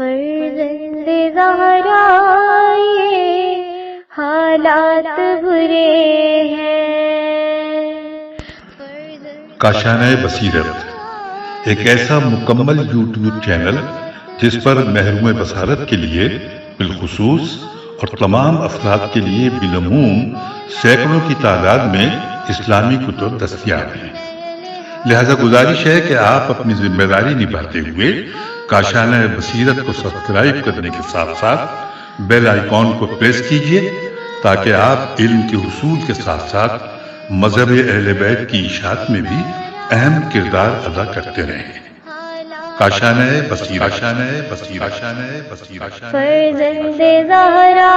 فرزند زہرا یہ حالات برے ہیں۔ کاشانۂ بصیرت ایک ایسا مکمل یوٹیوب چینل جس پر محروم بصارت کے لیے بالخصوص اور تمام افراد کے لیے بالعموم سینکڑوں کی تعداد میں اسلامی کتب دستیاب ہیں۔ لہذا گزارش ہے کہ آپ اپنی ذمہ داری نبھاتے ہوئے کاشانۂ بصیرت کو سبسکرائب کرنے کے ساتھ ساتھ بیل آئیکن کو پریس کیجیے تاکہ آپ علم کے حصول کے ساتھ ساتھ مذہب اہل بیت کی اشاعت میں بھی اہم کردار ادا کرتے رہیں۔ کاشانۂ بصیرت، کاشانۂ بصیرت، کاشانۂ بصیرت۔ فرزند زہرا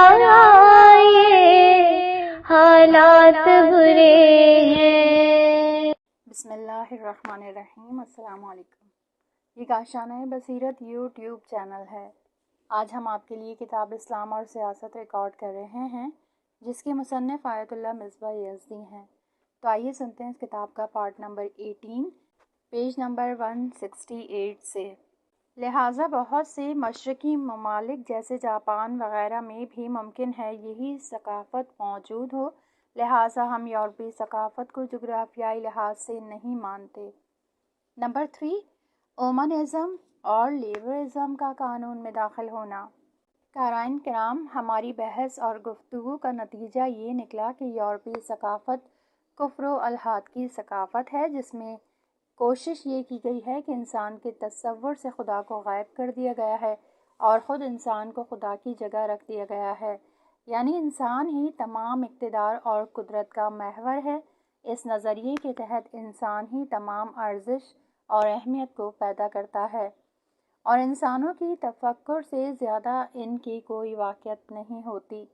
یہ حالات برے ہیں۔ بسم اللہ الرحمن الرحیم۔ السلام علیکم۔ یہ کاشانۂ بصیرت یوٹیوب چینل ہے۔ آج ہم آپ کے لیے کتاب اسلام اور سیاست ریکارڈ کر رہے ہیں جس کے مصنف آیت اللہ مصباح یزدی ہیں۔ تو آئیے سنتے ہیں اس کتاب کا پارٹ نمبر 18 پیج نمبر 168 سے۔ لہٰذا بہت سے مشرقی ممالک جیسے جاپان وغیرہ میں بھی ممکن ہے یہی ثقافت موجود ہو، لہٰذا ہم یورپی ثقافت کو جغرافیائی لحاظ سے نہیں مانتے۔ نمبر 3، اومنزم اور لیبرزم کا قانون میں داخل ہونا۔ قارئین کرام، ہماری بحث اور گفتگو کا نتیجہ یہ نکلا کہ یورپی ثقافت کفر و الحاد کی ثقافت ہے، جس میں کوشش یہ کی گئی ہے کہ انسان کے تصور سے خدا کو غائب کر دیا گیا ہے اور خود انسان کو خدا کی جگہ رکھ دیا گیا ہے، یعنی انسان ہی تمام اقتدار اور قدرت کا محور ہے۔ اس نظریے کے تحت انسان ہی تمام ارزش اور اہمیت کو پیدا کرتا ہے اور انسانوں کی تفکر سے زیادہ ان کی کوئی واقعیت نہیں ہوتی۔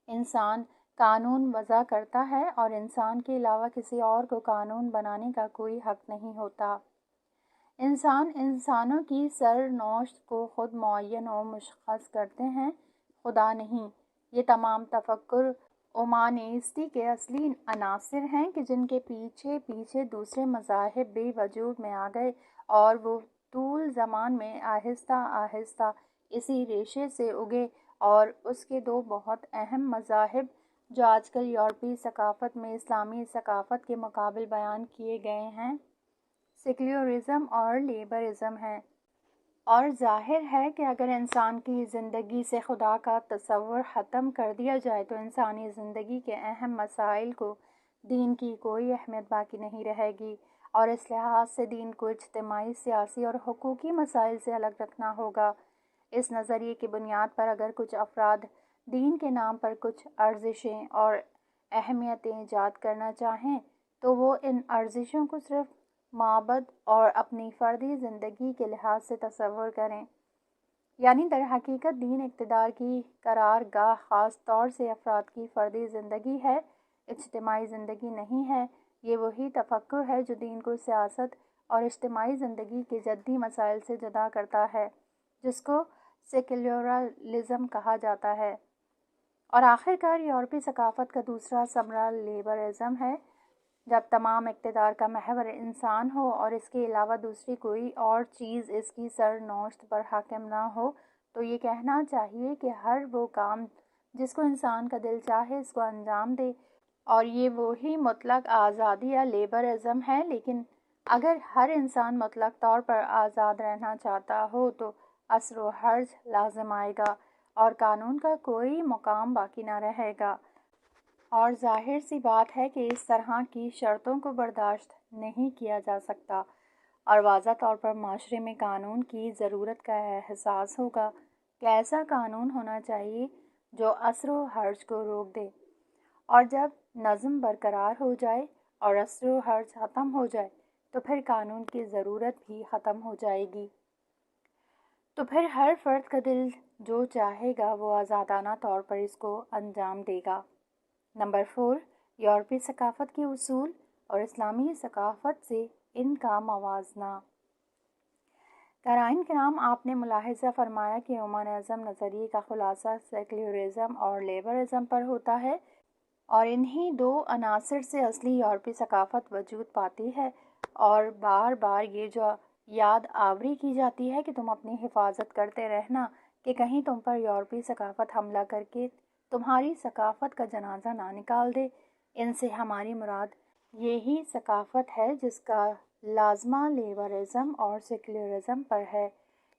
انسان قانون وضع کرتا ہے اور انسان کے علاوہ کسی اور کو قانون بنانے کا کوئی حق نہیں ہوتا۔ انسان انسانوں کی سرنوشت کو خود معین و مشخص کرتے ہیں، خدا نہیں۔ یہ تمام تفکر اومانیسٹی کے اصلی عناصر ہیں کہ جن کے پیچھے پیچھے دوسرے مذاہب بھی وجود میں آ گئے اور وہ طول زمان میں آہستہ آہستہ اسی ریشے سے اگے، اور اس کے دو بہت اہم مذاہب جو آج کل یورپی ثقافت میں اسلامی ثقافت کے مقابل بیان کیے گئے ہیں، سیکولرزم اور لیبرزم ہیں۔ اور ظاہر ہے کہ اگر انسان کی زندگی سے خدا کا تصور ختم کر دیا جائے تو انسانی زندگی کے اہم مسائل کو دین کی کوئی اہمیت باقی نہیں رہے گی، اور اس لحاظ سے دین کو اجتماعی، سیاسی اور حقوقی مسائل سے الگ رکھنا ہوگا۔ اس نظریے کی بنیاد پر اگر کچھ افراد دین کے نام پر کچھ ارزشیں اور اہمیتیں ایجاد کرنا چاہیں تو وہ ان ارزشوں کو صرف معبد اور اپنی فردی زندگی کے لحاظ سے تصور کریں، یعنی در حقیقت دین اقتدار کی قرار گاہ خاص طور سے افراد کی فردی زندگی ہے، اجتماعی زندگی نہیں ہے۔ یہ وہی تفکر ہے جو دین کو سیاست اور اجتماعی زندگی کے جدی مسائل سے جدا کرتا ہے، جس کو سیکولرزم کہا جاتا ہے۔ اور آخرکار یورپی ثقافت کا دوسرا ثمرہ لیبرزم ہے۔ جب تمام اقتدار کا محور انسان ہو اور اس کے علاوہ دوسری کوئی اور چیز اس کی سرنوشت پر حاکم نہ ہو تو یہ کہنا چاہیے کہ ہر وہ کام جس کو انسان کا دل چاہے اس کو انجام دے، اور یہ وہی مطلق آزادی یا لیبرزم ہے۔ لیکن اگر ہر انسان مطلق طور پر آزاد رہنا چاہتا ہو تو اثر و حرج لازم آئے گا اور قانون کا کوئی مقام باقی نہ رہے گا، اور ظاہر سی بات ہے کہ اس طرح کی شرطوں کو برداشت نہیں کیا جا سکتا، اور واضح طور پر معاشرے میں قانون کی ضرورت کا احساس ہوگا کہ ایسا قانون ہونا چاہیے جو اثر و حرج کو روک دے، اور جب نظم برقرار ہو جائے اور اثر و حرج ختم ہو جائے تو پھر قانون کی ضرورت بھی ختم ہو جائے گی۔ تو پھر ہر فرد کا دل جو چاہے گا وہ آزادانہ طور پر اس کو انجام دے گا۔ نمبر 4، یورپی ثقافت کے اصول اور اسلامی ثقافت سے ان کا موازنہ۔ قارئین کرام، آپ نے ملاحظہ فرمایا کہ اومنزم نظریے کا خلاصہ سیکولرزم اور لیبرزم پر ہوتا ہے، اور انہی دو عناصر سے اصلی یورپی ثقافت وجود پاتی ہے، اور بار بار یہ جو یاد آوری کی جاتی ہے کہ تم اپنی حفاظت کرتے رہنا کہ کہیں تم پر یورپی ثقافت حملہ کر کے تمہاری ثقافت کا جنازہ نہ نکال دے۔ ان سے ہماری مراد یہی ثقافت ہے جس کا لازمہ لیبرزم اور سیکولرزم پر ہے۔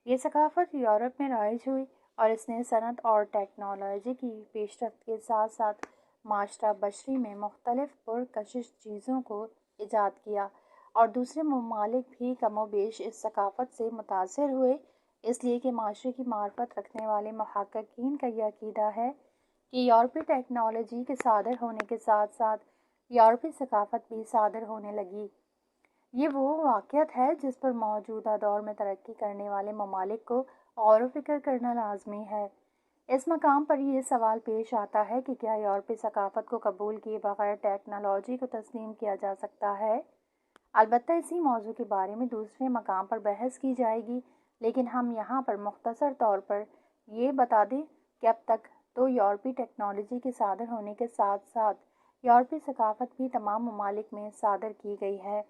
یہ ثقافت یورپ میں رائج ہوئی اور اس نے صنعت اور ٹیکنالوجی کی پیش رفت کے ساتھ ساتھ معاشرہ بشری میں مختلف پرکشش چیزوں کو ایجاد کیا، اور دوسرے ممالک بھی کم و بیش اس ثقافت سے متاثر ہوئے، اس لیے کہ معاشرے کی معرفت رکھنے والے محققین کا یہ عقیدہ ہے کہ یورپی ٹیکنالوجی کے صادر ہونے کے ساتھ ساتھ یورپی ثقافت بھی صادر ہونے لگی۔ یہ وہ واقعیت ہے جس پر موجودہ دور میں ترقی کرنے والے ممالک کو غور و فکر کرنا لازمی ہے۔ اس مقام پر یہ سوال پیش آتا ہے کہ کیا یورپی ثقافت کو قبول کیے بغیر ٹیکنالوجی کو تسلیم کیا جا سکتا ہے؟ البتہ اسی موضوع کے بارے میں دوسرے مقام پر بحث کی جائے گی، لیکن ہم یہاں پر مختصر طور پر یہ بتا دیں کہ اب تک تو یورپی ٹیکنالوجی کے صادر ہونے کے ساتھ ساتھ یورپی ثقافت بھی تمام ممالک میں صادر کی گئی ہے،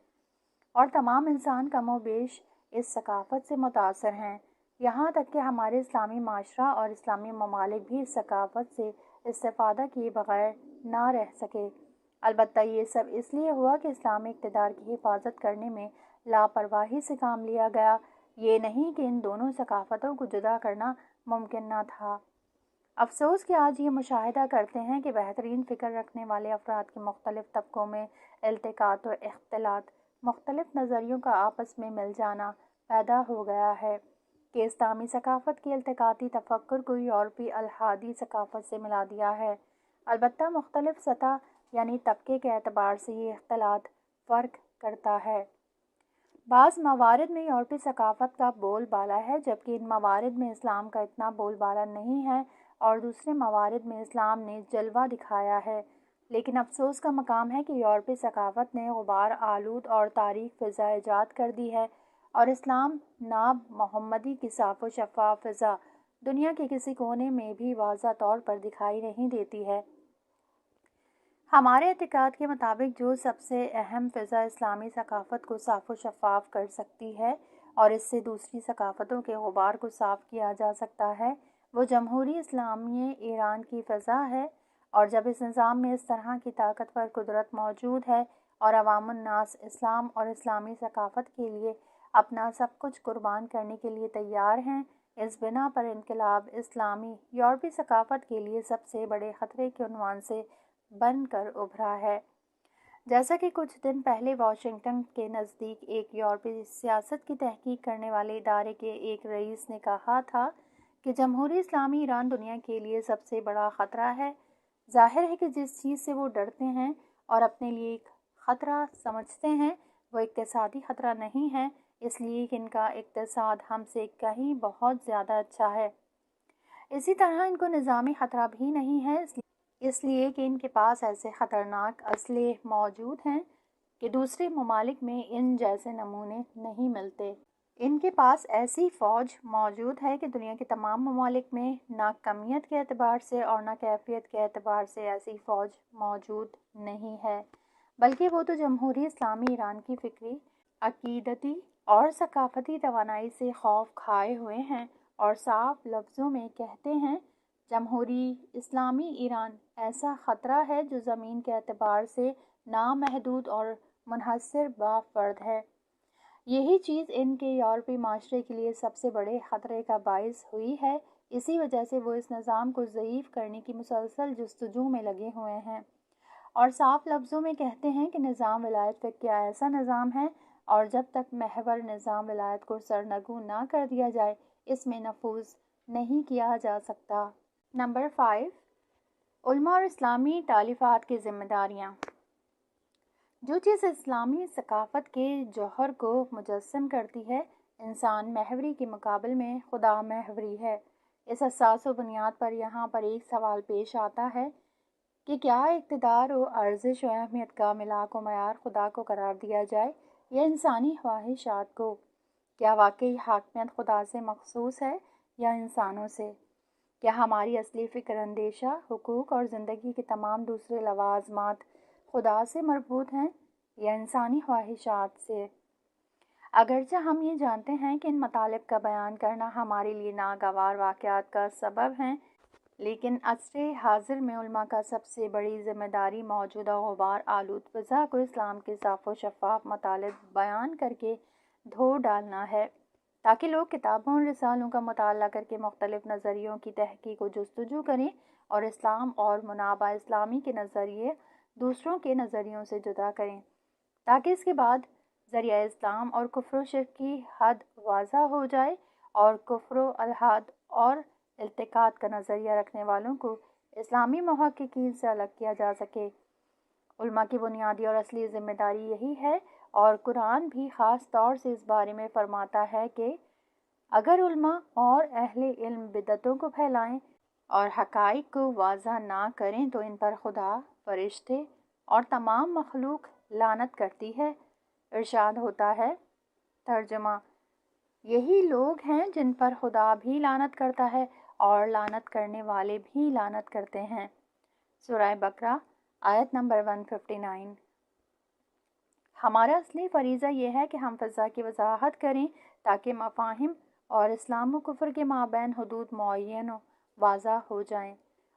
اور تمام انسان کم و بیش اس ثقافت سے متاثر ہیں، یہاں تک کہ ہمارے اسلامی معاشرہ اور اسلامی ممالک بھی اس ثقافت سے استفادہ کیے بغیر نہ رہ سکے۔ البتہ یہ سب اس لیے ہوا کہ اسلامی اقتدار کی حفاظت کرنے میں لاپرواہی سے کام لیا گیا، یہ نہیں کہ ان دونوں ثقافتوں کو جدا کرنا ممکن نہ تھا۔ افسوس کہ آج یہ مشاہدہ کرتے ہیں کہ بہترین فکر رکھنے والے افراد کے مختلف طبقوں میں التقاط و اختلاط، مختلف نظریوں کا آپس میں مل جانا پیدا ہو گیا ہے کہ اسلامی ثقافت کے التقاطی تفکر کو یورپی الحادی ثقافت سے ملا دیا ہے۔ البتہ مختلف سطح یعنی طبقے کے اعتبار سے یہ اختلاط فرق کرتا ہے۔ بعض موارد میں یورپی ثقافت کا بول بالا ہے، جبکہ ان موارد میں اسلام کا اتنا بول بالا نہیں ہے، اور دوسرے موارد میں اسلام نے جلوہ دکھایا ہے۔ لیکن افسوس کا مقام ہے کہ یورپی ثقافت نے غبار آلود اور تاریک فضا ایجاد کر دی ہے، اور اسلام ناب محمدی کی صاف و شفاف فضا دنیا کے کسی کونے میں بھی واضح طور پر دکھائی نہیں دیتی ہے۔ ہمارے اعتقاد کے مطابق جو سب سے اہم فضا اسلامی ثقافت کو صاف و شفاف کر سکتی ہے اور اس سے دوسری ثقافتوں کے غبار کو صاف کیا جا سکتا ہے، وہ جمہوری اسلامی ایران کی فضا ہے، اور جب اس نظام میں اس طرح کی طاقتور قدرت موجود ہے اور عوام الناس اسلام اور اسلامی ثقافت کے لیے اپنا سب کچھ قربان کرنے کے لیے تیار ہیں، اس بنا پر انقلاب اسلامی یورپی ثقافت کے لیے سب سے بڑے خطرے کے عنوان سے بن کر ابھرا ہے۔ جیسا کہ کچھ دن پہلے واشنگٹن کے نزدیک ایک یورپی سیاست کی تحقیق کرنے والے ادارے کے ایک رئیس نے کہا تھا کہ جمہوری اسلامی ایران دنیا کے لیے سب سے بڑا خطرہ ہے۔ ظاہر ہے کہ جس چیز سے وہ ڈرتے ہیں اور اپنے لیے ایک خطرہ سمجھتے ہیں وہ اقتصادی خطرہ نہیں ہے، اس لیے کہ ان کا اقتصاد ہم سے کہیں بہت زیادہ اچھا ہے۔ اسی طرح ان کو نظامی خطرہ بھی نہیں ہے، اس لیے کہ ان کے پاس ایسے خطرناک اسلحے موجود ہیں کہ دوسرے ممالک میں ان جیسے نمونے نہیں ملتے۔ ان کے پاس ایسی فوج موجود ہے کہ دنیا کے تمام ممالک میں نہ کمیت کے اعتبار سے اور نہ کیفیت کے اعتبار سے ایسی فوج موجود نہیں ہے، بلکہ وہ تو جمہوری اسلامی ایران کی فکری، عقیدتی اور ثقافتی توانائی سے خوف کھائے ہوئے ہیں، اور صاف لفظوں میں کہتے ہیں جمہوری اسلامی ایران ایسا خطرہ ہے جو زمین کے اعتبار سے نامحدود اور منحصر با فرد ہے۔ یہی چیز ان کے یورپی معاشرے کے لیے سب سے بڑے خطرے کا باعث ہوئی ہے، اسی وجہ سے وہ اس نظام کو ضعیف کرنے کی مسلسل جستجو میں لگے ہوئے ہیں، اور صاف لفظوں میں کہتے ہیں کہ نظام ولایت فقہ کیا ایسا نظام ہے، اور جب تک محور نظام ولایت کو سرنگوں نہ کر دیا جائے اس میں نفوذ نہیں کیا جا سکتا۔ نمبر 5، علماء اور اسلامی تالیفات کی ذمہ داریاں۔ جو چیز اسلامی ثقافت کے جوہر کو مجسم کرتی ہے، انسان محوری کے مقابل میں خدا محوری ہے۔ اس حساس و بنیاد پر یہاں پر ایک سوال پیش آتا ہے کہ کیا اقتدار و ارزش و اہمیت کا ملاک و معیار خدا کو قرار دیا جائے یا انسانی خواہشات کو؟ کیا واقعی حاکمیت خدا سے مخصوص ہے یا انسانوں سے؟ کیا ہماری اصلی فکر اندیشہ، حقوق اور زندگی کے تمام دوسرے لوازمات خدا سے مربوط ہیں یا انسانی خواہشات سے؟ اگرچہ ہم یہ جانتے ہیں کہ ان مطالب کا بیان کرنا ہمارے لیے ناگوار واقعات کا سبب ہے، لیکن عصر حاضر میں علماء کا سب سے بڑی ذمہ داری موجودہ غبار آلود فضا کو اسلام کے صاف و شفاف مطالب بیان کر کے دھو ڈالنا ہے، تاکہ لوگ کتابوں اور رسالوں کا مطالعہ کر کے مختلف نظریوں کی تحقیق و جستجو کریں اور اسلام اور منابع اسلامی کے نظریے دوسروں کے نظریوں سے جدا کریں، تاکہ اس کے بعد ذریعہ اسلام اور کفر و شرک کی حد واضح ہو جائے اور کفر و الحاد اور التقاط کا نظریہ رکھنے والوں کو اسلامی محققین سے الگ کیا جا سکے۔ علماء کی بنیادی اور اصلی ذمہ داری یہی ہے، اور قرآن بھی خاص طور سے اس بارے میں فرماتا ہے کہ اگر علماء اور اہل علم بدعتوں کو پھیلائیں اور حقائق کو واضح نہ کریں تو ان پر خدا، فرشتے اور تمام مخلوق لعنت کرتی ہے۔ ارشاد ہوتا ہے، ترجمہ: یہی لوگ ہیں جن پر خدا بھی لعنت کرتا ہے اور لعنت کرنے والے بھی لعنت کرتے ہیں۔ سورہ بقرہ آیت نمبر 159۔ ہمارا اصلی فریضہ یہ ہے کہ ہم فضا کی وضاحت کریں تاکہ مفاہیم اور اسلام و کفر کے مابین حدود معین و واضح ہو جائیں،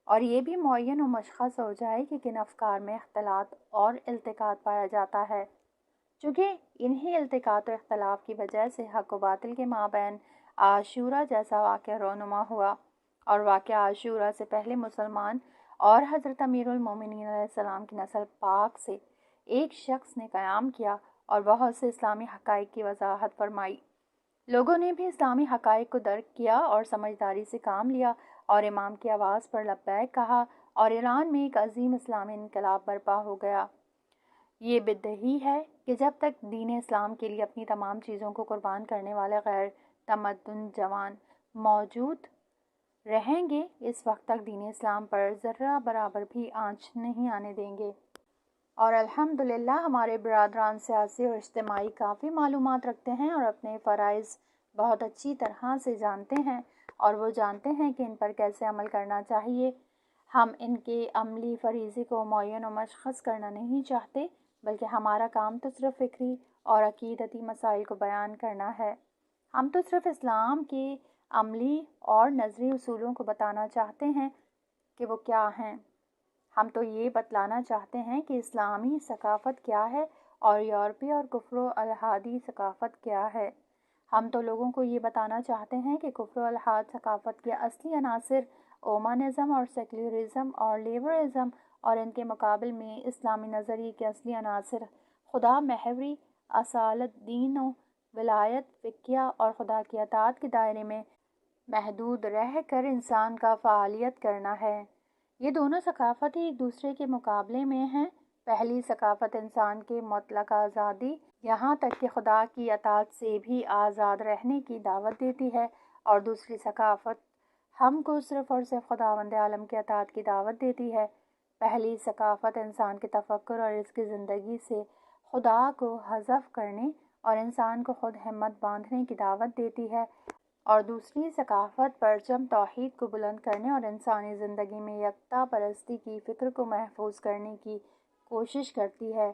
اور یہ بھی معین و مشخص ہو جائے کہ کن افکار میں اختلاط اور التقاط پایا جاتا ہے، چونکہ انہی التقاط و اختلاف کی وجہ سے حق و باطل کے مابین عاشورہ جیسا واقعہ رونما ہوا، اور واقعہ عاشورہ سے پہلے مسلمان اور حضرت امیر المومنین علیہ السلام کی نسل پاک سے ایک شخص نے قیام کیا اور بہت سے اسلامی حقائق کی وضاحت فرمائی۔ لوگوں نے بھی اسلامی حقائق کو درک کیا اور سمجھداری سے کام لیا اور امام کی آواز پر لبیک کہا، اور ایران میں ایک عظیم اسلامی انقلاب برپا ہو گیا۔ یہ بدہی ہے کہ جب تک دین اسلام کے لیے اپنی تمام چیزوں کو قربان کرنے والے غیر تمدن جوان موجود رہیں گے، اس وقت تک دین اسلام پر ذرہ برابر بھی آنچ نہیں آنے دیں گے۔ اور الحمدللہ ہمارے برادران سیاسی اور اجتماعی کافی معلومات رکھتے ہیں اور اپنے فرائض بہت اچھی طرح سے جانتے ہیں، اور وہ جانتے ہیں کہ ان پر کیسے عمل کرنا چاہیے۔ ہم ان کے عملی فریضے کو معین و مشخص کرنا نہیں چاہتے، بلکہ ہمارا کام تو صرف فکری اور عقیدتی مسائل کو بیان کرنا ہے۔ ہم تو صرف اسلام کے عملی اور نظری اصولوں کو بتانا چاہتے ہیں کہ وہ کیا ہیں۔ ہم تو یہ بتلانا چاہتے ہیں کہ اسلامی ثقافت کیا ہے اور یورپی اور کفر و الحادی ثقافت کیا ہے۔ ہم تو لوگوں کو یہ بتانا چاہتے ہیں کہ کفر و الحاد ثقافت کے اصلی عناصر اومانزم اور سیکولرزم اور لیبرلزم، اور ان کے مقابل میں اسلامی نظریے کے اصلی عناصر خدا محوری، اصالت دین و ولایت فقیہ اور خدا کی اطاعت کے دائرے میں محدود رہ کر انسان کا فعالیت کرنا ہے۔ یہ دونوں ثقافتیں ایک دوسرے کے مقابلے میں ہیں۔ پہلی ثقافت انسان کے مطلق آزادی، یہاں تک کہ خدا کی اطاعت سے بھی آزاد رہنے کی دعوت دیتی ہے، اور دوسری ثقافت ہم کو صرف اور صرف خداوند عالم کی اطاعت کی دعوت دیتی ہے۔ پہلی ثقافت انسان کے تفکر اور اس کی زندگی سے خدا کو حذف کرنے اور انسان کو خود ہمت باندھنے کی دعوت دیتی ہے، اور دوسری ثقافت پرچم توحید کو بلند کرنے اور انسانی زندگی میں یکتا پرستی کی فکر کو محفوظ کرنے کی کوشش کرتی ہے،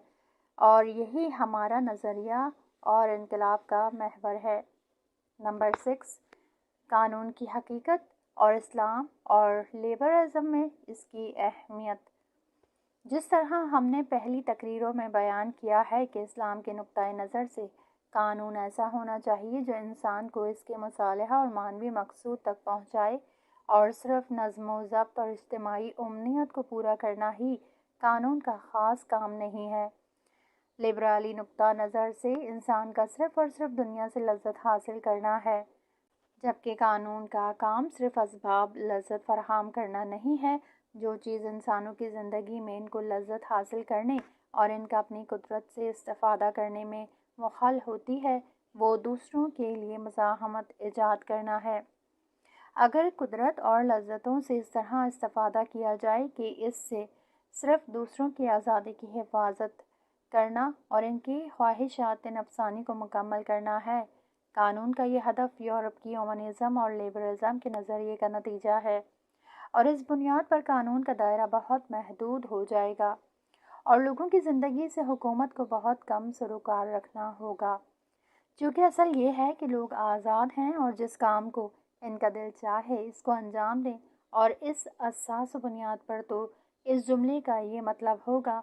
اور یہی ہمارا نظریہ اور انقلاب کا محور ہے۔ نمبر 6، قانون کی حقیقت اور اسلام اور لیبرلزم میں اس کی اہمیت۔ جس طرح ہم نے پہلی تقریروں میں بیان کیا ہے کہ اسلام کے نقطۂ نظر سے قانون ایسا ہونا چاہیے جو انسان کو اس کے مصالحہ اور معنوی مقصود تک پہنچائے، اور صرف نظم و ضبط اور اجتماعی امنیت کو پورا کرنا ہی قانون کا خاص کام نہیں ہے۔ لبرالی نقطہ نظر سے انسان کا صرف اور صرف دنیا سے لذت حاصل کرنا ہے، جبکہ قانون کا کام صرف اسباب لذت فراہم کرنا نہیں ہے۔ جو چیز انسانوں کی زندگی میں ان کو لذت حاصل کرنے اور ان کا اپنی قدرت سے استفادہ کرنے میں مخل ہوتی ہے، وہ دوسروں کے لیے مزاحمت ایجاد کرنا ہے۔ اگر قدرت اور لذتوں سے اس طرح استفادہ کیا جائے کہ اس سے صرف دوسروں کی آزادی کی حفاظت کرنا اور ان کی خواہشات نفسانی کو مکمل کرنا ہے، قانون کا یہ ہدف یورپ کی اومنزم اور لیبرلزم کے نظریے کا نتیجہ ہے، اور اس بنیاد پر قانون کا دائرہ بہت محدود ہو جائے گا اور لوگوں کی زندگی سے حکومت کو بہت کم سروکار رکھنا ہوگا۔ چونکہ اصل یہ ہے کہ لوگ آزاد ہیں اور جس کام کو ان کا دل چاہے اس کو انجام دیں، اور اس اساس و بنیاد پر تو اس جملے کا یہ مطلب ہوگا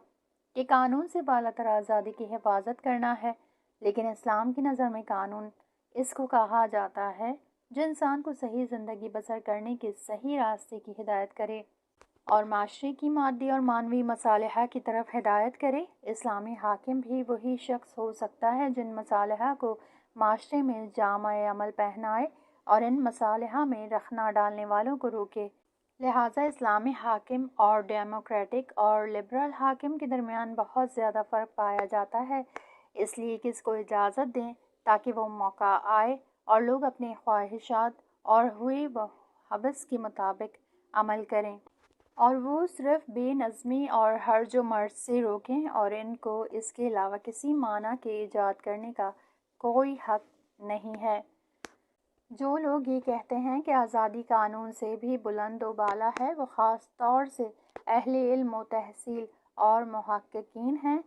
کہ قانون سے بالاتر تر آزادی کی حفاظت کرنا ہے۔ لیکن اسلام کی نظر میں قانون اس کو کہا جاتا ہے جو انسان کو صحیح زندگی بسر کرنے کے صحیح راستے کی ہدایت کرے اور معاشرے کی مادی اور معنوی مصالحہ کی طرف ہدایت کرے۔ اسلامی حاکم بھی وہی شخص ہو سکتا ہے جن مصالحہ کو معاشرے میں جامع عمل پہنائے اور ان مصالحہ میں رخنا ڈالنے والوں کو روکے۔ لہٰذا اسلامی حاکم اور ڈیموکریٹک اور لبرل حاکم کے درمیان بہت زیادہ فرق پایا جاتا ہے، اس لیے کہ اس کو اجازت دیں تاکہ وہ موقع آئے اور لوگ اپنی خواہشات اور ہوئی حوث کے مطابق عمل کریں، اور وہ صرف بے نظمی اور ہرج و مرج سے روکیں، اور ان کو اس کے علاوہ کسی معنی کے ایجاد کرنے کا کوئی حق نہیں ہے۔ جو لوگ یہ کہتے ہیں کہ آزادی قانون سے بھی بلند و بالا ہے، وہ خاص طور سے اہل علم و تحصیل اور محققین ہیں،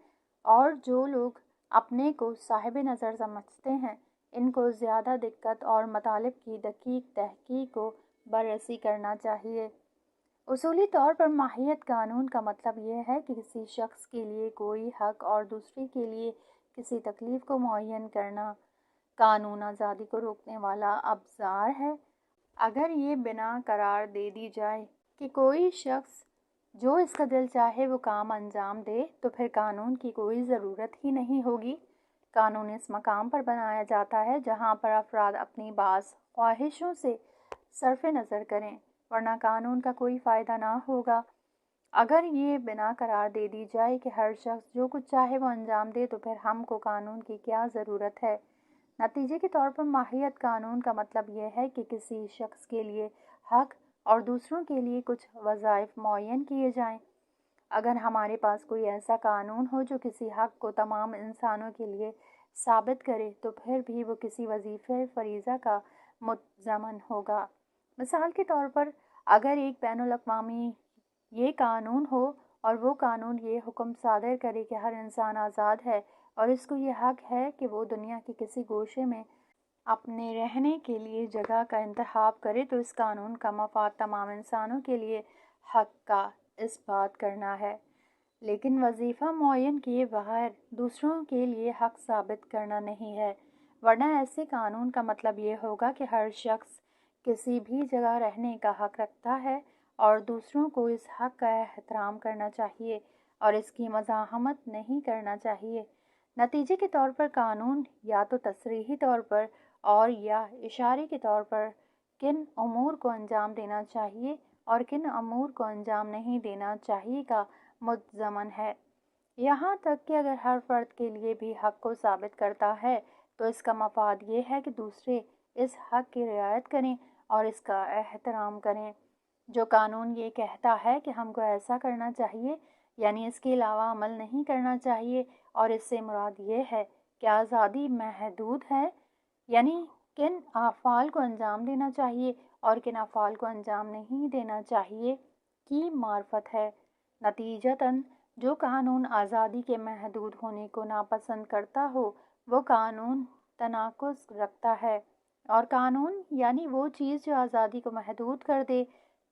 اور جو لوگ اپنے کو صاحب نظر سمجھتے ہیں ان کو زیادہ دقت اور مطالب کی دقیق تحقیق کو بررسی کرنا چاہیے۔ اصولی طور پر ماہیت قانون کا مطلب یہ ہے کہ کسی شخص کے لیے کوئی حق اور دوسرے کے لیے کسی تکلیف کو معین کرنا۔ قانون آزادی کو روکنے والا ابزار ہے۔ اگر یہ بنا قرار دے دی جائے کہ کوئی شخص جو اس کا دل چاہے وہ کام انجام دے تو پھر قانون کی کوئی ضرورت ہی نہیں ہوگی۔ قانون اس مقام پر بنایا جاتا ہے جہاں پر افراد اپنی بعض خواہشوں سے صرف نظر کریں، ورنہ قانون کا کوئی فائدہ نہ ہوگا۔ اگر یہ بنا قرار دے دی جائے کہ ہر شخص جو کچھ چاہے وہ انجام دے تو پھر ہم کو قانون کی کیا ضرورت ہے؟ نتیجے کے طور پر ماہیت قانون کا مطلب یہ ہے کہ کسی شخص کے لیے حق اور دوسروں کے لیے کچھ وظائف معین کیے جائیں۔ اگر ہمارے پاس کوئی ایسا قانون ہو جو کسی حق کو تمام انسانوں کے لیے ثابت کرے تو پھر بھی وہ کسی وظیفہ فریضہ کا متضمن ہوگا۔ مثال کے طور پر اگر ایک بین الاقوامی یہ قانون ہو اور وہ قانون یہ حکم صادر کرے کہ ہر انسان آزاد ہے اور اس کو یہ حق ہے کہ وہ دنیا کے کسی گوشے میں اپنے رہنے کے لیے جگہ کا انتخاب کرے، تو اس قانون کا مفاد تمام انسانوں کے لیے حق کا اس بات کرنا ہے، لیکن وظیفہ معین کیے بغیر دوسروں کے لیے حق ثابت کرنا نہیں ہے، ورنہ ایسے قانون کا مطلب یہ ہوگا کہ ہر شخص کسی بھی جگہ رہنے کا حق رکھتا ہے اور دوسروں کو اس حق کا احترام کرنا چاہیے اور اس کی مزاحمت نہیں کرنا چاہیے۔ نتیجے کے طور پر قانون یا تو تصریحی طور پر اور یا اشارے کے طور پر کن امور کو انجام دینا چاہیے اور کن امور کو انجام نہیں دینا چاہیے کا متضمن ہے۔ یہاں تک کہ اگر ہر فرد کے لیے بھی حق کو ثابت کرتا ہے تو اس کا مفاد یہ ہے کہ دوسرے اس حق کی رعایت کریں اور اس کا احترام کریں۔ جو قانون یہ کہتا ہے کہ ہم کو ایسا کرنا چاہیے یعنی اس کے علاوہ عمل نہیں کرنا چاہیے، اور اس سے مراد یہ ہے کہ آزادی محدود ہے، یعنی کن افعال کو انجام دینا چاہیے اور کن افعال کو انجام نہیں دینا چاہیے کی معرفت ہے۔ نتیجتاً جو قانون آزادی کے محدود ہونے کو ناپسند کرتا ہو وہ قانون تناقض رکھتا ہے، اور قانون یعنی وہ چیز جو آزادی کو محدود کر دے،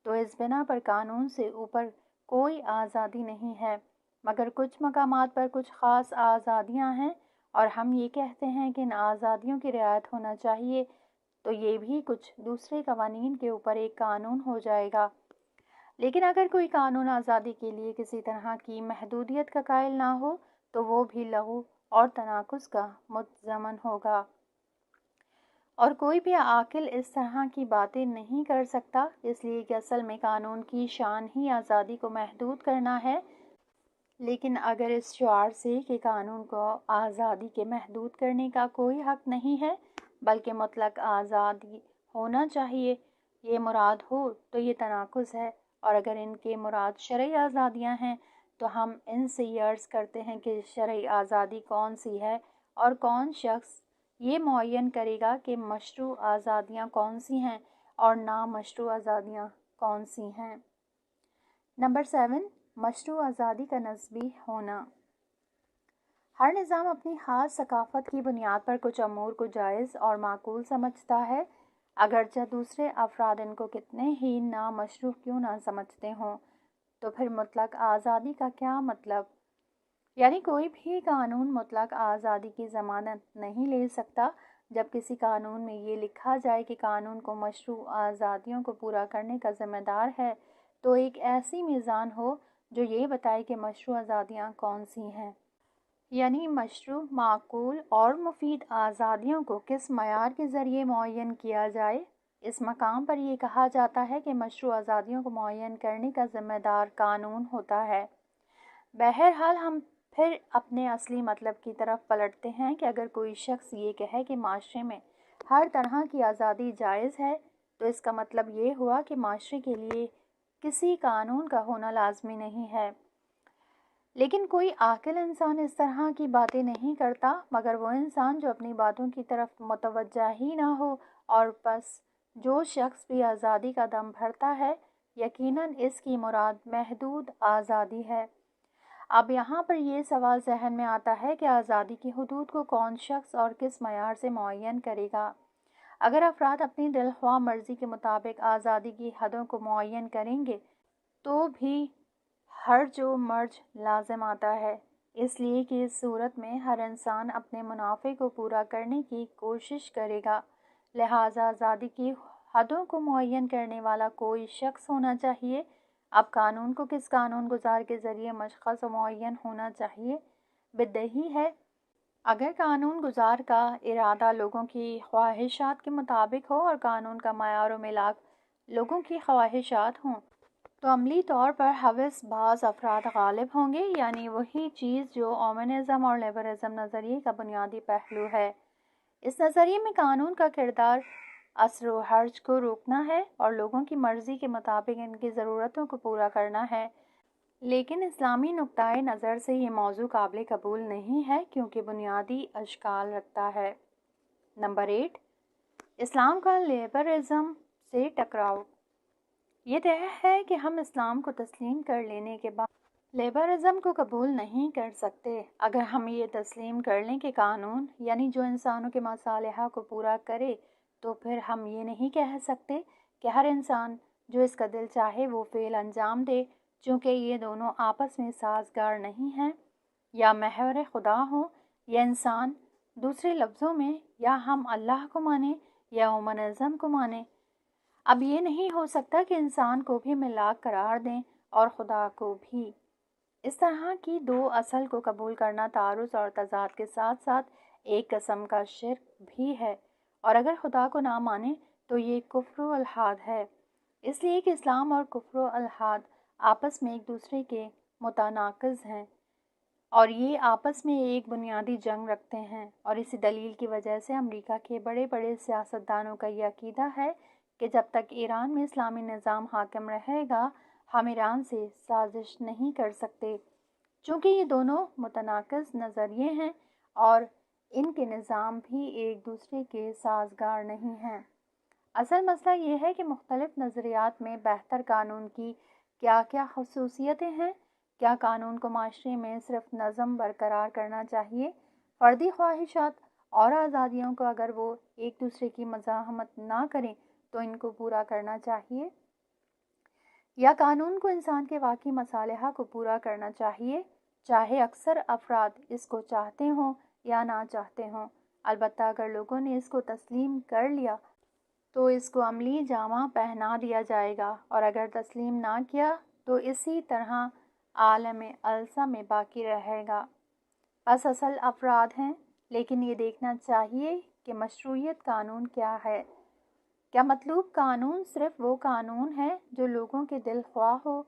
تو اس بنا پر قانون سے اوپر کوئی آزادی نہیں ہے، مگر کچھ مقامات پر کچھ خاص آزادیاں ہیں اور ہم یہ کہتے ہیں کہ ان آزادیوں کی رعایت ہونا چاہیے، تو یہ بھی کچھ دوسرے قوانین کے اوپر ایک قانون ہو جائے گا۔ لیکن اگر کوئی قانون آزادی کے لیے کسی طرح کی محدودیت کا قائل نہ ہو تو وہ بھی لغو اور تناقض کا متضمن ہوگا، اور کوئی بھی عاقل اس طرح کی باتیں نہیں کر سکتا، اس لیے کہ اصل میں قانون کی شان ہی آزادی کو محدود کرنا ہے۔ لیکن اگر اس شعار سے کہ قانون کو آزادی کے محدود کرنے کا کوئی حق نہیں ہے بلکہ مطلق آزادی ہونا چاہیے یہ مراد ہو تو یہ تناقض ہے، اور اگر ان کے مراد شرعی آزادیاں ہیں تو ہم ان سے یہ عرض کرتے ہیں کہ شرعی آزادی کون سی ہے اور کون شخص یہ معین کرے گا کہ مشروع آزادیاں کون سی ہیں اور نامشروع آزادیاں کون سی ہیں۔ نمبر 7، مشروع آزادی کا نسبی ہونا۔ ہر نظام اپنی خاص ثقافت کی بنیاد پر کچھ امور کو جائز اور معقول سمجھتا ہے، اگرچہ دوسرے افراد ان کو کتنے ہی نامشروع کیوں نہ سمجھتے ہوں۔ تو پھر مطلق آزادی کا کیا مطلب؟ یعنی کوئی بھی قانون مطلق آزادی کی ضمانت نہیں لے سکتا۔ جب کسی قانون میں یہ لکھا جائے کہ قانون کو مشروع آزادیوں کو پورا کرنے کا ذمہ دار ہے، تو ایک ایسی میزان ہو جو یہ بتائے کہ مشروع آزادیاں کون سی ہیں۔ یعنی مشروع، معقول اور مفید آزادیوں کو کس معیار کے ذریعے معین کیا جائے۔ اس مقام پر یہ کہا جاتا ہے کہ مشروع آزادیوں کو معین کرنے کا ذمہ دار قانون ہوتا ہے۔ بہرحال ہم پھر اپنے اصلی مطلب کی طرف پلٹتے ہیں کہ اگر کوئی شخص یہ کہے کہ معاشرے میں ہر طرح کی آزادی جائز ہے، تو اس کا مطلب یہ ہوا کہ معاشرے کے لیے کسی قانون کا ہونا لازمی نہیں ہے۔ لیکن کوئی عاقل انسان اس طرح کی باتیں نہیں کرتا، مگر وہ انسان جو اپنی باتوں کی طرف متوجہ ہی نہ ہو، اور بس جو شخص بھی آزادی کا دم بھرتا ہے، یقیناً اس کی مراد محدود آزادی ہے۔ اب یہاں پر یہ سوال ذہن میں آتا ہے کہ آزادی کی حدود کو کون شخص اور کس معیار سے معین کرے گا؟ اگر افراد اپنی دلخواہ مرضی کے مطابق آزادی کی حدوں کو معین کریں گے تو بھی ہرج و مرج لازم آتا ہے، اس لیے کہ اس صورت میں ہر انسان اپنے منافع کو پورا کرنے کی کوشش کرے گا، لہٰذا آزادی کی حدوں کو معین کرنے والا کوئی شخص ہونا چاہیے۔ اب قانون کو کس قانون گزار کے ذریعے مشخص و معین ہونا چاہیے؟ بدیہی ہے، اگر قانون گزار کا ارادہ لوگوں کی خواہشات کے مطابق ہو اور قانون کا معیار و ملاک لوگوں کی خواہشات ہوں، تو عملی طور پر ہوس باز افراد غالب ہوں گے، یعنی وہی چیز جو اومنزم اور لبرلزم نظریے کا بنیادی پہلو ہے۔ اس نظریے میں قانون کا کردار اثر و حرج کو روکنا ہے اور لوگوں کی مرضی کے مطابق ان کی ضرورتوں کو پورا کرنا ہے، لیکن اسلامی نقطۂ نظر سے یہ موضوع قابل قبول نہیں ہے کیونکہ بنیادی اشکال رکھتا ہے۔ نمبر 8، اسلام کا لبرلزم سے ٹکراؤ۔ یہ طے ہے کہ ہم اسلام کو تسلیم کر لینے کے بعد لبرلزم کو قبول نہیں کر سکتے۔ اگر ہم یہ تسلیم کر لیں کہ قانون یعنی جو انسانوں کے مصالحہ کو پورا کرے، تو پھر ہم یہ نہیں کہہ سکتے کہ ہر انسان جو اس کا دل چاہے وہ فعل انجام دے، چونکہ یہ دونوں آپس میں سازگار نہیں ہیں۔ یا محور خدا ہوں یا انسان، دوسرے لفظوں میں یا ہم اللہ کو مانیں یا اومنزم کو مانیں۔ اب یہ نہیں ہو سکتا کہ انسان کو بھی ملاک قرار دیں اور خدا کو بھی۔ اس طرح کی دو اصل کو قبول کرنا تعارض اور تضاد کے ساتھ ساتھ ایک قسم کا شرک بھی ہے، اور اگر خدا کو نہ مانے تو یہ کفر و الحاد ہے، اس لیے کہ اسلام اور کفر و الحاد آپس میں ایک دوسرے کے متناقض ہیں اور یہ آپس میں ایک بنیادی جنگ رکھتے ہیں، اور اسی دلیل کی وجہ سے امریکہ کے بڑے بڑے سیاستدانوں کا یہ عقیدہ ہے کہ جب تک ایران میں اسلامی نظام حاکم رہے گا ہم ایران سے سازش نہیں کر سکتے، چونکہ یہ دونوں متناقض نظریے ہیں اور ان کے نظام بھی ایک دوسرے کے سازگار نہیں ہیں۔ اصل مسئلہ یہ ہے کہ مختلف نظریات میں بہتر قانون کی کیا کیا خصوصیتیں ہیں۔ کیا قانون کو معاشرے میں صرف نظم برقرار کرنا چاہیے؟ فردی خواہشات اور آزادیوں کو اگر وہ ایک دوسرے کی مزاحمت نہ کریں تو ان کو پورا کرنا چاہیے؟ یا قانون کو انسان کے واقعی مصالحہ کو پورا کرنا چاہیے، چاہے اکثر افراد اس کو چاہتے ہوں یا نہ چاہتے ہوں؟ البتہ اگر لوگوں نے اس کو تسلیم کر لیا تو اس کو عملی جامہ پہنا دیا جائے گا، اور اگر تسلیم نہ کیا تو اسی طرح عالم الزام میں باقی رہے گا۔ بس اصل افراد ہیں، لیکن یہ دیکھنا چاہیے کہ مشروعیت قانون کیا ہے۔ کیا مطلوب قانون صرف وہ قانون ہے جو لوگوں کے دل خواہ ہو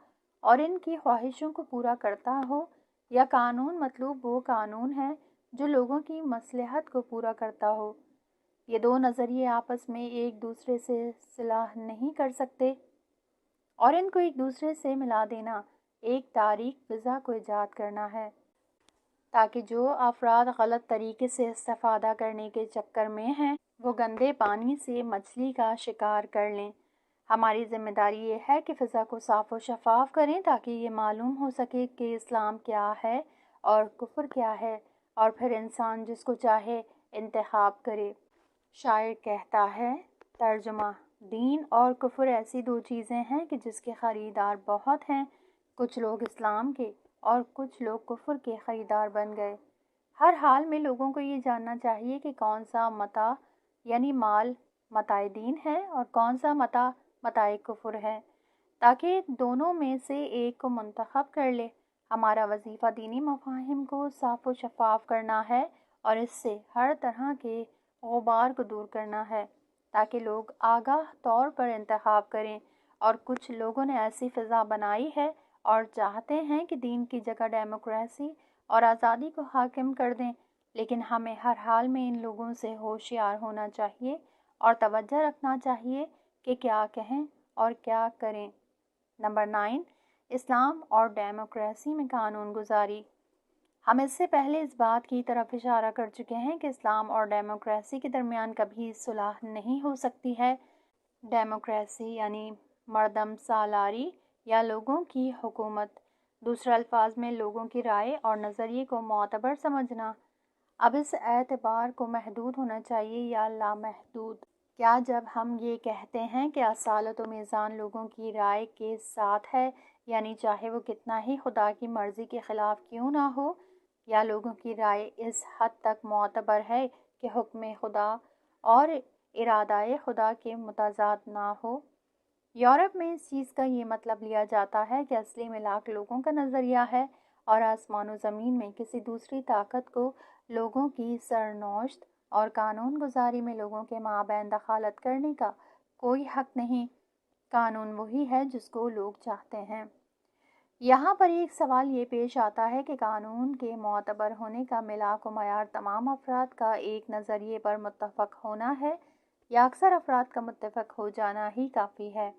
اور ان کی خواہشوں کو پورا کرتا ہو، یا قانون مطلوب وہ قانون ہے جو لوگوں کی مصلحت کو پورا کرتا ہو؟ یہ دو نظریے آپس میں ایک دوسرے سے صلح نہیں کر سکتے، اور ان کو ایک دوسرے سے ملا دینا ایک تاریک فضا کو ایجاد کرنا ہے، تاکہ جو افراد غلط طریقے سے استفادہ کرنے کے چکر میں ہیں وہ گندے پانی سے مچھلی کا شکار کر لیں۔ ہماری ذمہ داری یہ ہے کہ فضا کو صاف و شفاف کریں تاکہ یہ معلوم ہو سکے کہ اسلام کیا ہے اور کفر کیا ہے، اور پھر انسان جس کو چاہے انتخاب کرے۔ شاعر کہتا ہے ترجمہ: دین اور کفر ایسی دو چیزیں ہیں کہ جس کے خریدار بہت ہیں۔ کچھ لوگ اسلام کے اور کچھ لوگ کفر کے خریدار بن گئے۔ ہر حال میں لوگوں کو یہ جاننا چاہیے کہ کون سا متاع یعنی مال متاع دین ہے اور کون سا متاع متاع کفر ہے، تاکہ دونوں میں سے ایک کو منتخب کر لے۔ ہمارا وظیفہ دینی مفاہیم کو صاف و شفاف کرنا ہے اور اس سے ہر طرح کے غبار کو دور کرنا ہے تاکہ لوگ آگاہ طور پر انتخاب کریں۔ اور کچھ لوگوں نے ایسی فضا بنائی ہے اور چاہتے ہیں کہ دین کی جگہ ڈیموکریسی اور آزادی کو حاکم کر دیں، لیکن ہمیں ہر حال میں ان لوگوں سے ہوشیار ہونا چاہیے اور توجہ رکھنا چاہیے کہ کیا کہیں اور کیا کریں۔ نمبر 9، اسلام اور ڈیموکریسی میں قانون گزاری۔ ہم اس سے پہلے اس بات کی طرف اشارہ کر چکے ہیں کہ اسلام اور ڈیموکریسی کے درمیان کبھی صلح نہیں ہو سکتی ہے۔ ڈیموکریسی یعنی مردم سالاری یا لوگوں کی حکومت، دوسرے الفاظ میں لوگوں کی رائے اور نظریے کو معتبر سمجھنا۔ اب اس اعتبار کو محدود ہونا چاہیے یا لامحدود؟ کیا جب ہم یہ کہتے ہیں کہ اصالت و میزان لوگوں کی رائے کے ساتھ ہے، یعنی چاہے وہ کتنا ہی خدا کی مرضی کے خلاف کیوں نہ ہو، یا لوگوں کی رائے اس حد تک معتبر ہے کہ حکم خدا اور ارادہ خدا کے متضاد نہ ہو؟ یورپ میں اس چیز کا یہ مطلب لیا جاتا ہے کہ اصلی ملاک لوگوں کا نظریہ ہے اور آسمان و زمین میں کسی دوسری طاقت کو لوگوں کی سرنوشت اور قانون گزاری میں لوگوں کے مابین دخالت کرنے کا کوئی حق نہیں۔ قانون وہی ہے جس کو لوگ چاہتے ہیں۔ یہاں پر ایک سوال یہ پیش آتا ہے کہ قانون کے معتبر ہونے کا ملاک و معیار تمام افراد کا ایک نظریے پر متفق ہونا ہے یا اکثر افراد کا متفق ہو جانا ہی کافی ہے؟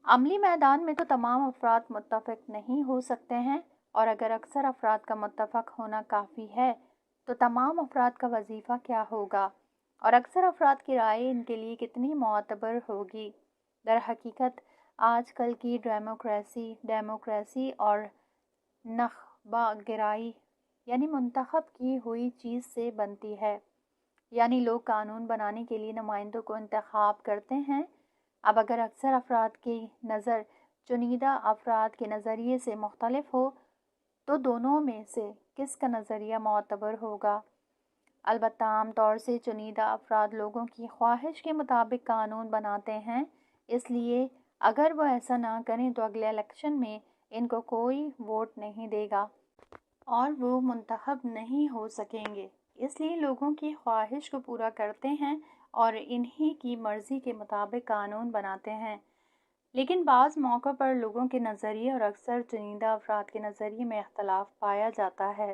عملی میدان میں تو تمام افراد متفق نہیں ہو سکتے ہیں، اور اگر اکثر افراد کا متفق ہونا کافی ہے تو تمام افراد کا وظیفہ کیا ہوگا اور اکثر افراد کی رائے ان کے لیے کتنی معتبر ہوگی؟ در حقیقت آج کل کی ڈیموکریسی اور نخبہ گرائی یعنی منتخب کی ہوئی چیز سے بنتی ہے، یعنی لوگ قانون بنانے کے لیے نمائندوں کو انتخاب کرتے ہیں۔ اب اگر اکثر افراد کی نظر چنیدہ افراد کے نظریے سے مختلف ہو تو دونوں میں سے کس کا نظریہ معتبر ہوگا؟ البتہ عام طور سے چنیدہ افراد لوگوں کی خواہش کے مطابق قانون بناتے ہیں، اس لیے اگر وہ ایسا نہ کریں تو اگلے الیکشن میں ان کو کوئی ووٹ نہیں دے گا اور وہ منتخب نہیں ہو سکیں گے۔ اس لیے لوگوں کی خواہش کو پورا کرتے ہیں اور انہی کی مرضی کے مطابق قانون بناتے ہیں، لیکن بعض موقع پر لوگوں کے نظریے اور اکثر چنیدہ افراد کے نظریے میں اختلاف پایا جاتا ہے۔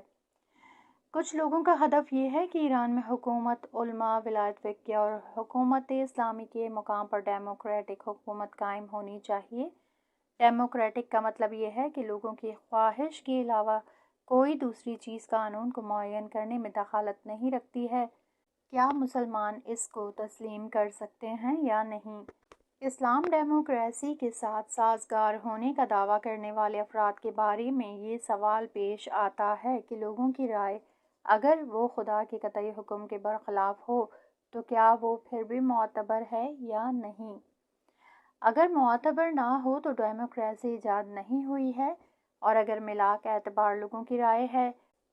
کچھ لوگوں کا ہدف یہ ہے کہ ایران میں حکومت علماء، ولایت فقیہ اور حکومت اسلامی کے مقام پر ڈیموکریٹک حکومت قائم ہونی چاہیے۔ ڈیموکریٹک کا مطلب یہ ہے کہ لوگوں کی خواہش کے علاوہ کوئی دوسری چیز قانون کو معین کرنے میں دخالت نہیں رکھتی ہے۔ کیا مسلمان اس کو تسلیم کر سکتے ہیں یا نہیں؟ اسلام ڈیموکریسی کے ساتھ سازگار ہونے کا دعویٰ کرنے والے افراد کے بارے میں یہ سوال پیش آتا ہے کہ لوگوں کی رائے اگر وہ خدا کے قطعی حکم کے برخلاف ہو تو کیا وہ پھر بھی معتبر ہے یا نہیں؟ اگر معتبر نہ ہو تو ڈیموکریسی ایجاد نہیں ہوئی ہے، اور اگر ملاک اعتبار لوگوں کی رائے ہے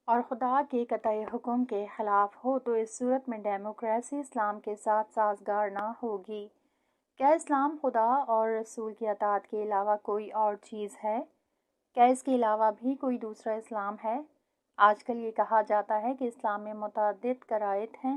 اور خدا کے قطعی حکم کے خلاف ہو تو اس صورت میں ڈیموکریسی اسلام کے ساتھ سازگار نہ ہوگی۔ کیا اسلام خدا اور رسول کی اطاعت کے علاوہ کوئی اور چیز ہے؟ کیا اس کے علاوہ بھی کوئی دوسرا اسلام ہے؟ آج کل یہ کہا جاتا ہے کہ اسلام میں متعدد قرائط ہیں،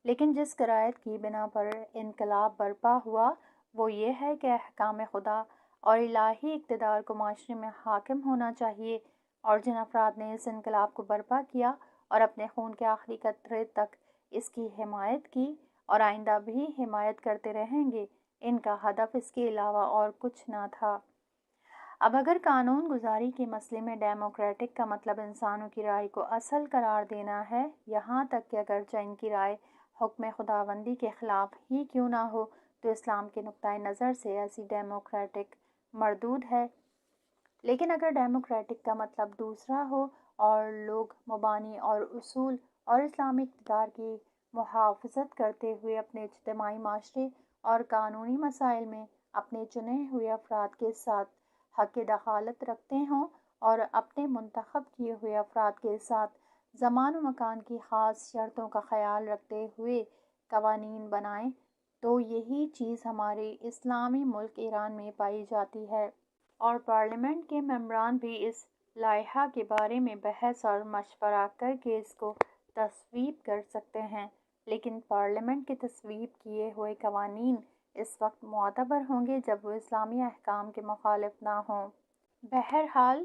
لیکن جس قرائط کی بنا پر انقلاب برپا ہوا وہ یہ ہے کہ احکام خدا اور الہی اقتدار کو معاشرے میں حاکم ہونا چاہیے، اور جن افراد نے اس انقلاب کو برپا کیا اور اپنے خون کے آخری قطرے تک اس کی حمایت کی اور آئندہ بھی حمایت کرتے رہیں گے، ان کا ہدف اس کے علاوہ اور کچھ نہ تھا۔ اب اگر قانون گزاری کے مسئلے میں ڈیموکریٹک کا مطلب انسانوں کی رائے کو اصل قرار دینا ہے، یہاں تک کہ اگرچہ ان کی رائے حکم خداوندی کے خلاف ہی کیوں نہ ہو، تو اسلام کے نقطۂ نظر سے ایسی ڈیموکریٹک مردود ہے۔ لیکن اگر ڈیموکریٹک کا مطلب دوسرا ہو اور لوگ مبانی اور اصول اور اسلامی اقتدار کی محافظت کرتے ہوئے اپنے اجتماعی معاشرے اور قانونی مسائل میں اپنے چنے ہوئے افراد کے ساتھ حق دخالت رکھتے ہوں اور اپنے منتخب کیے ہوئے افراد کے ساتھ زمان و مکان کی خاص شرطوں کا خیال رکھتے ہوئے قوانین بنائیں، تو یہی چیز ہمارے اسلامی ملک ایران میں پائی جاتی ہے، اور پارلیمنٹ کے ممبران بھی اس لائحہ کے بارے میں بحث اور مشورہ کر کے اس کو تصویب کر سکتے ہیں، لیکن پارلیمنٹ کے تصویب کیے ہوئے قوانین اس وقت معتبر ہوں گے جب وہ اسلامی احکام کے مخالف نہ ہوں۔ بہرحال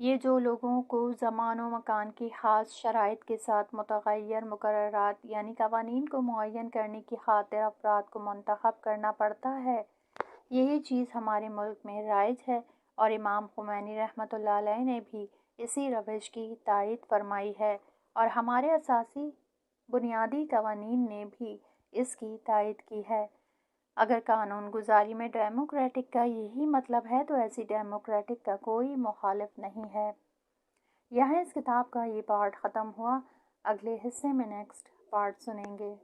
یہ جو لوگوں کو زمان و مکان کی خاص شرائط کے ساتھ متغیر مقررات یعنی قوانین کو معین کرنے کی خاطر افراد کو منتخب کرنا پڑتا ہے، یہی چیز ہمارے ملک میں رائج ہے، اور امام خمینی رحمۃ اللہ علیہ نے بھی اسی روش کی تائید فرمائی ہے، اور ہمارے اساسی بنیادی قوانین نے بھی اس کی تائید کی ہے۔ اگر قانون گزاری میں ڈیموکریٹک کا یہی مطلب ہے تو ایسی ڈیموکریٹک کا کوئی مخالف نہیں ہے۔ یہاں اس کتاب کا یہ پارٹ ختم ہوا، اگلے حصے میں نیکسٹ پارٹ سنیں گے۔